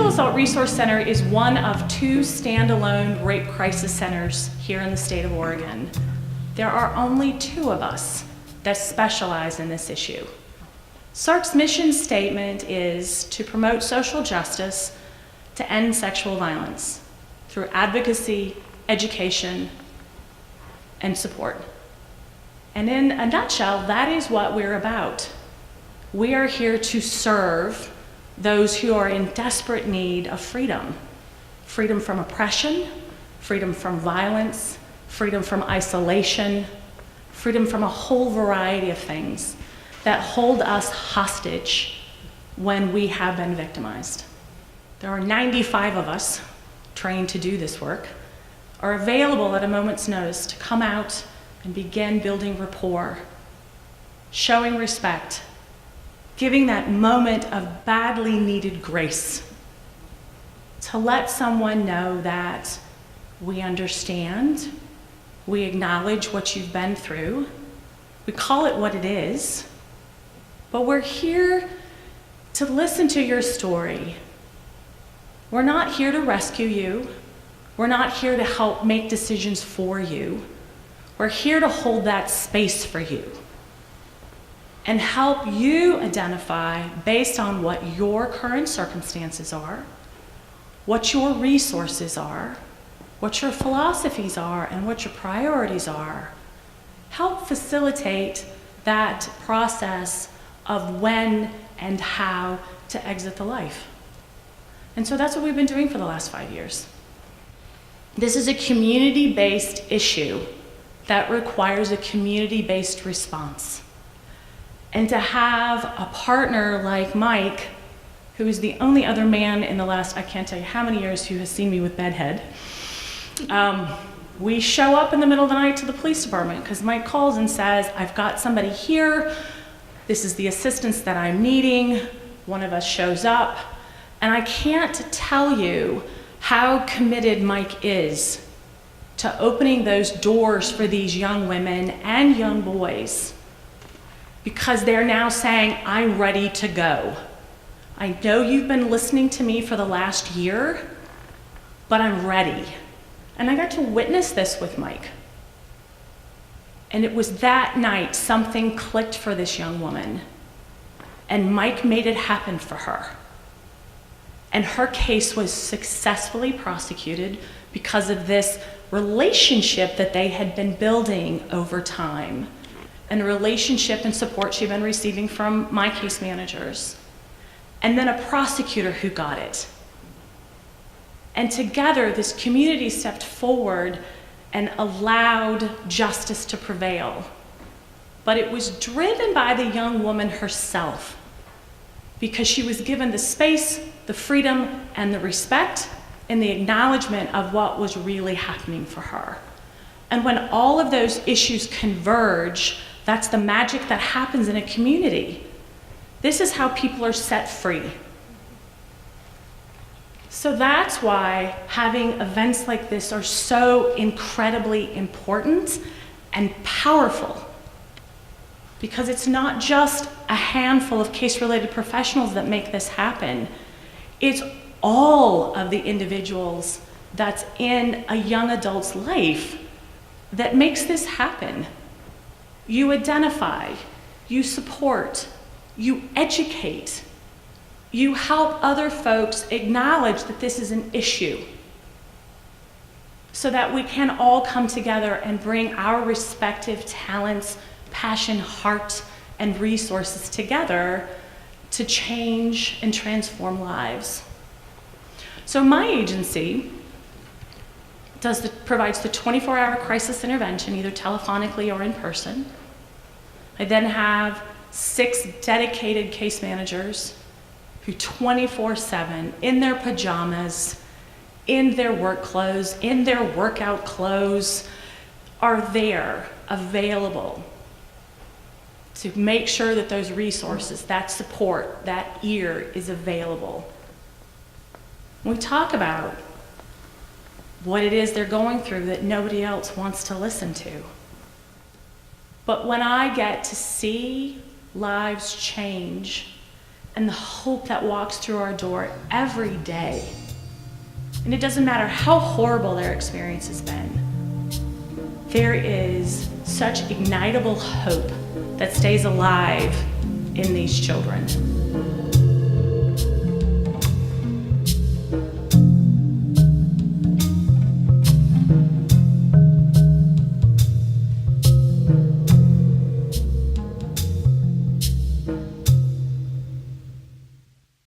Sexual Assault Resource Center is one of 2 standalone rape crisis centers here in the state of Oregon. There are only 2 of us that specialize in this issue. SARC's mission statement is to promote social justice to end sexual violence through advocacy, education, and support. And in a nutshell, that is what we're about. We are here to serve those who are in desperate need of freedom. Freedom from oppression, freedom from violence, freedom from isolation, freedom from a whole variety of things that hold us hostage when we have been victimized. There are 95 of us trained to do this work, are available at a moment's notice to come out and begin building rapport, showing respect, giving that moment of badly needed grace to let someone know that we understand, we acknowledge what you've been through, we call it what it is, but we're here to listen to your story. We're not here to rescue you. We're not here to help make decisions for you. We're here to hold that space for you and help you identify, based on what your current circumstances are, what your resources are, what your philosophies are, and what your priorities are. Help facilitate that process of when and how to exit the life. And so that's what we've been doing for the last 5 years. This is a community-based issue that requires a community-based response. And to have a partner like Mike, who is the only other man in the last, I can't tell you how many years, who has seen me with bedhead, we show up in the middle of the night to the police department because Mike calls and says, I've got somebody here, this is the assistance that I'm needing. One of us shows up, and I can't tell you how committed Mike is to opening those doors for these young women and young boys, because they're now saying, I'm ready to go. I know you've been listening to me for the last year, but I'm ready. And I got to witness this with Mike. And it was that night something clicked for this young woman, and Mike made it happen for her. And her case was successfully prosecuted because of this relationship that they had been building over time, and relationship and support she'd been receiving from my case managers, and then a prosecutor who got it. And together, this community stepped forward and allowed justice to prevail. But it was driven by the young woman herself, because she was given the space, the freedom, and the respect, and the acknowledgement of what was really happening for her. And when all of those issues converge, that's the magic that happens in a community. This is how people are set free. So that's why having events like this are so incredibly important and powerful, because it's not just a handful of case-related professionals that make this happen. It's all of the individuals that's in a young adult's life that makes this happen. You identify, you support, you educate, you help other folks acknowledge that this is an issue, so that we can all come together and bring our respective talents, passion, heart, and resources together to change and transform lives. So my agency provides the 24-hour crisis intervention, either telephonically or in person. I then have 6 dedicated case managers who 24/7, in their pajamas, in their work clothes, in their workout clothes, are there, available to make sure that those resources, that support, that ear is available. We talk about what it is they're going through that nobody else wants to listen to. But when I get to see lives change and the hope that walks through our door every day. And it doesn't matter how horrible their experience has been. There is such ignitable hope that stays alive in these children.